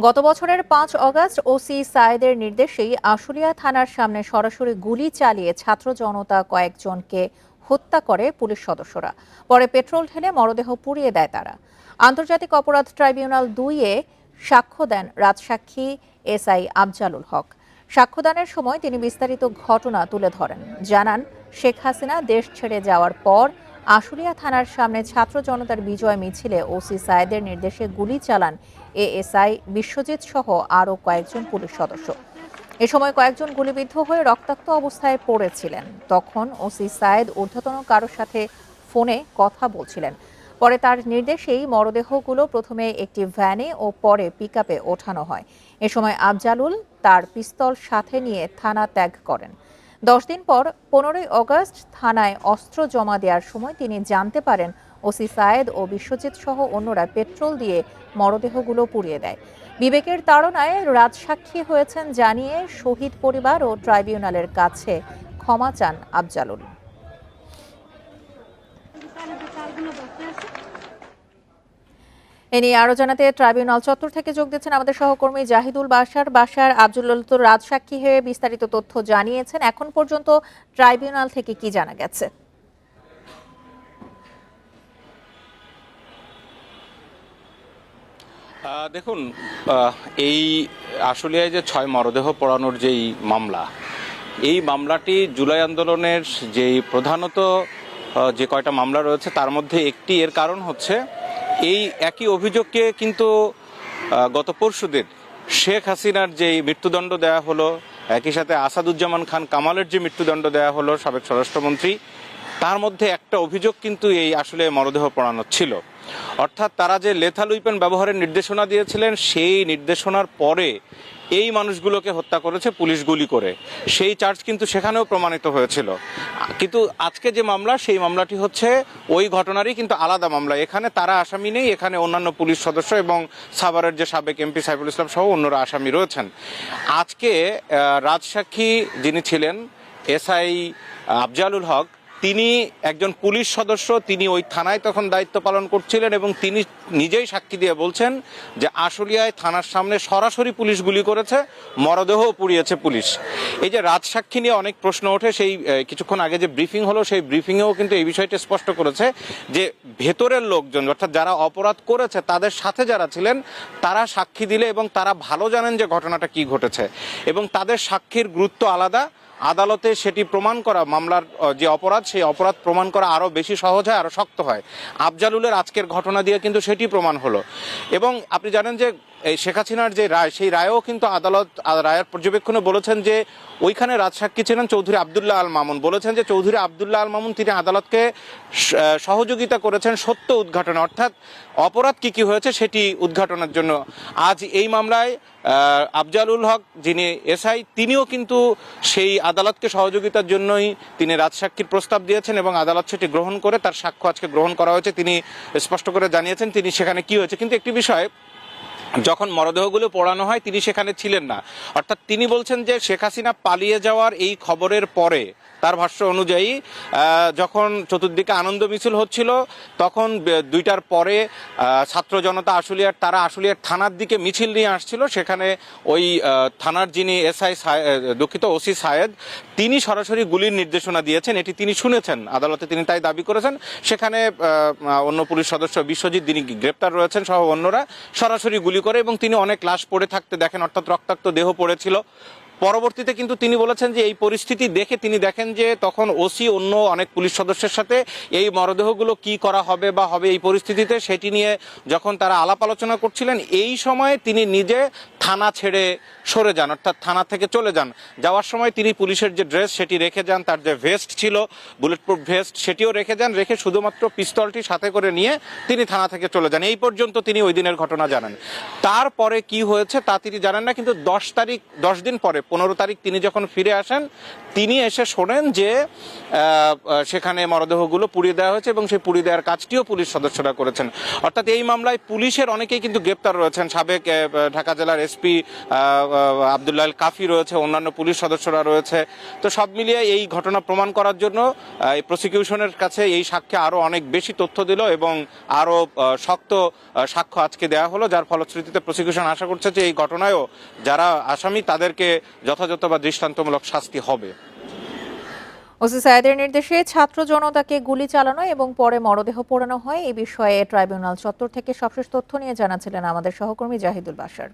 গত বছরের ৫ August OC সায়েদের নির্দেশেই আশুলিয়া থানার সামনে সরাসরি গুলি চালিয়ে ছাত্র জনতা কয়েকজনকে হত্যা করে পুলিশ সদস্যরা। পরে পেট্রোল ঢেলে মরদেহ পুড়িয়ে দেয় তারা। আন্তর্জাতিক অপরাধ ট্রাইব্যুনাল ২-এ সাক্ষ্য দেন রাজসাক্ষী এসআই আফজালুল হক। সাক্ষ্যদানের সময় তিনি বিস্তারিত ঘটনা তুলে ধরেন। জানান, শেখ হাসিনা দেশ ছেড়ে যাওয়ার পর আশুলিয়া থানার সামনে ছাত্র জনতার বিজয় মিছিলে ওসি সায়েদের নির্দেশে গুলি চালান এএসআই বিশ্বজিৎ সহ আরও কয়েকজন পুলিশ সদস্য। এ সময় কয়েকজন গুলিবিদ্ধ হয়ে রক্তাক্ত অবস্থায় পড়েছিলেন। তখন ওসি সায়েদ ঊর্ধ্বতন কারোর সাথে ফোনে কথা বলছিলেন। পরে তার নির্দেশেই মরদেহগুলো প্রথমে একটি ভ্যানে ও পরে পিকআপে ওঠানো হয়। এ সময় আফজালুল তার পিস্তল সাথে নিয়ে থানা ত্যাগ করেন। 10 দিন পর 15ই অগস্ট থানায় অস্ত্র জমা দেওয়ার সময় তিনি জানতে পারেন ওসি সায়েদ ও বিশ্বজিৎ সহ অন্যরা পেট্রোল দিয়ে মরদেহগুলো পুড়িয়ে দেয়। বিবেকের তাড়নায় রাজসাক্ষী হয়েছেন জানিয়ে শহীদ পরিবার ও ট্রাইব্যুনালের কাছে ক্ষমা চান আফজালুল। এ নিয়ে আরো জানাতে ট্রাইব্যুনাল চত্বর থেকে যোগ দিচ্ছেন আমাদের সহকর্মী জাহিদুল বাশার। আফজালুল তো রাজসাক্ষী হয়ে বিস্তারিত তথ্য জানিয়েছেন। এখন পর্যন্ত ট্রাইব্যুনাল থেকে কি জানা গেছে? দেখুন, এই আশুলিয়ায় যে 6 মরদেহ পোড়ানোর যেই মামলা, এই মামলাটি জুলাই আন্দোলনের যেই প্রধানত যে কয়টা মামলা রয়েছে তার মধ্যে একটি। এর কারণ হচ্ছে এই একই অভিযোগকে কিন্তু গত পরশুদিন শেখ হাসিনার যেই মৃত্যুদণ্ড দেওয়া হলো, একই সাথে আসাদুজ্জামান খান কামালের যে মৃত্যুদণ্ড দেওয়া হলো সাবেক স্বরাষ্ট্রমন্ত্রী, তার মধ্যে একটা অভিযোগ কিন্তু এই আসলে মরদেহ পোড়ানো ছিল। অর্থাৎ তারা যে লেথাল উইপেন ব্যবহারের নির্দেশনা দিয়েছিলেন, সেই নির্দেশনার পরে এই মানুষগুলোকে হত্যা করেছে পুলিশ গুলি করে। সেই চার্জ কিন্তু সেখানেও প্রমাণিত হয়েছিল। কিন্তু আজকে যে মামলা, সেই মামলাটি হচ্ছে ওই ঘটনারই কিন্তু আলাদা মামলা। এখানে তারা আসামি নেই, এখানে অন্যান্য পুলিশ সদস্য এবং সাভারের যে সাবেক এমপি সাইফুল ইসলাম সহ অন্যরা আসামি রয়েছেন। আজকে রাজসাক্ষী যিনি ছিলেন এসআই আফজালুল হক, তিনি একজন পুলিশ সদস্য, তিনি ওই থানায় তখন দায়িত্ব পালন করছিলেন এবং তিনি নিজেই সাক্ষী দিয়ে বলছেন যে আশুলিয়ায় থানার সামনে সরাসরি পুলিশ গুলি করেছে, মরদেহও পুড়িয়েছে পুলিশ। এই যে রাজসাক্ষী নিয়ে অনেক প্রশ্ন ওঠে, সেই কিছুক্ষণ আগে যে ব্রিফিং হলো সেই ব্রিফিংয়েও কিন্তু এই বিষয়টি স্পষ্ট করেছে যে ভেতরের লোকজন, অর্থাৎ যারা অপরাধ করেছে তাদের সাথে যারা ছিলেন তারা সাক্ষী দিলে এবং তারা ভালো জানেন যে ঘটনাটা কি ঘটেছে এবং তাদের সাক্ষীর গুরুত্ব আলাদা। আদালতে সেটি প্রমাণ করা, মামলার যে অপরাধ, সেই অপরাধ প্রমাণ করা আরও বেশি সহজ হয়, আরও শক্ত হয়। আফজালুলের আজকের ঘটনা দিয়ে কিন্তু সেটি প্রমাণ হলো। এবং আপনি জানেন যে এই শেখ হাসিনার যে রায়, সেই রায়ও কিন্তু আদালত রায়ের পর্যবেক্ষণে বলেছেন যে ওইখানে রাজসাক্ষী ছিলেন চৌধুরী আবদুল্লাহ আল মামুন। বলেছেন যে চৌধুরী আবদুল্লাহ আল মামুন তিনি আদালতকে সহযোগিতা করেছেন সত্য উদ্ঘাটনে, অর্থাৎ অপরাধ কি কি হয়েছে সেটি উদ্ঘাটনের জন্য। আজ এই মামলায় আফজালুল হক যিনি এসআই, তিনিও কিন্তু সেই আদালতকে সহযোগিতার জন্যই তিনি রাজসাক্ষীর প্রস্তাব দিয়েছেন এবং আদালত সেটি গ্রহণ করে তার সাক্ষ্য আজকে গ্রহণ করা হয়েছে। তিনি স্পষ্ট করে জানিয়েছেন তিনি সেখানে কি হয়েছে। কিন্তু একটি বিষয়, যখন মরদেহগুলো পোড়ানো হয় তিনি সেখানে ছিলেন না। অর্থাৎ তিনি বলছেন যে শেখ হাসিনা পালিয়ে যাওয়ার এই খবরের পরে, তার ভাষ্য অনুযায়ী, যখন চতুর্দিকে আনন্দ মিছিল হচ্ছিল তখন 2টার পরে ছাত্র জনতা তারা আশুলিয়ার থানার দিকে মিছিল নিয়ে আসছিল। সেখানে ওই থানার যিনি এসআই দুঃখিত ওসি সায়েদ, তিনি সরাসরি গুলির নির্দেশনা দিয়েছেন, এটি তিনি শুনেছেন, আদালতে তিনি তাই দাবি করেছেন। সেখানে অন্য পুলিশ সদস্য বিশ্বজিৎ, যিনি গ্রেপ্তার রয়েছেন, সহ অন্যরা সরাসরি গুলি করে এবং তিনি অনেক লাশ পড়ে থাকতে দেখেন, অর্থাৎ রক্তাক্ত দেহ পড়েছিল। পরবর্তীতে কিন্তু তিনি বলেছেন যে এই পরিস্থিতি দেখে তিনি দেখেন যে তখন ওসি অন্য অনেক পুলিশ সদস্যের সাথে এই মরদেহগুলো কি করা হবে বা হবে এই পরিস্থিতিতে সেটি নিয়ে যখন তারা আলাপ আলোচনা করছিলেন, এই সময় তিনি নিজে থানা ছেড়ে সরে যান, অর্থাৎ থানা থেকে চলে যান। যাওয়ার সময় তিনি পুলিশের যে ড্রেস সেটি রেখে যান, তার যে ভেস্ট ছিল বুলেট প্রুফ ভেস্ট সেটিও রেখে যান, রেখে শুধুমাত্র পিস্তলটি সাথে করে নিয়ে তিনি থানা থেকে চলে যান। এই পর্যন্ত তিনি ওই দিনের ঘটনা জানেন। তারপরে কি হয়েছে তা তিনি জানেন না। কিন্তু 10 দিন পরে 15 তারিখ তিনি যখন ফিরে আসেন তিনি এসে শোনেন যে সেখানে মরদেহগুলো পুড়িয়ে দেওয়া হয়েছে এবং সেই পুড়িয়ে দেওয়ার কাজটিও পুলিশ সদস্যরা করেছেন। অর্থাৎ এই মামলায় পুলিশের অনেকেই কিন্তু গ্রেপ্তার রয়েছেন। সাবেক ঢাকা জেলার এসপি আব্দুল্লাহ আল কাফি রয়েছে, অন্যান্য পুলিশ সদস্যরা রয়েছে। তো সব মিলিয়ে এই ঘটনা প্রমাণ করার জন্য এই প্রসিকিউশনের কাছে এই সাক্ষ্যে আরো অনেক বেশি তথ্য দিল এবং আরো শক্ত সাক্ষ্য আজকে দেওয়া হলো, যার ফলশ্রুতিতে প্রসিকিউশন আশা করছে যে এই ঘটনায়ও যারা আসামি তাদেরকে যথাযথ বা দৃষ্টান্তমূলক শাস্তি হবে। ওসি সায়েদের নির্দেশে ছাত্র জনতাকে গুলি চালানো এবং পরে মরদেহ পোড়ানো হয়, এই বিষয়ে ট্রাইব্যুনাল চত্বর থেকে সবশেষ তথ্য নিয়ে জানাচ্ছিলেন আমাদের সহকর্মী জাহিদুল বাশার।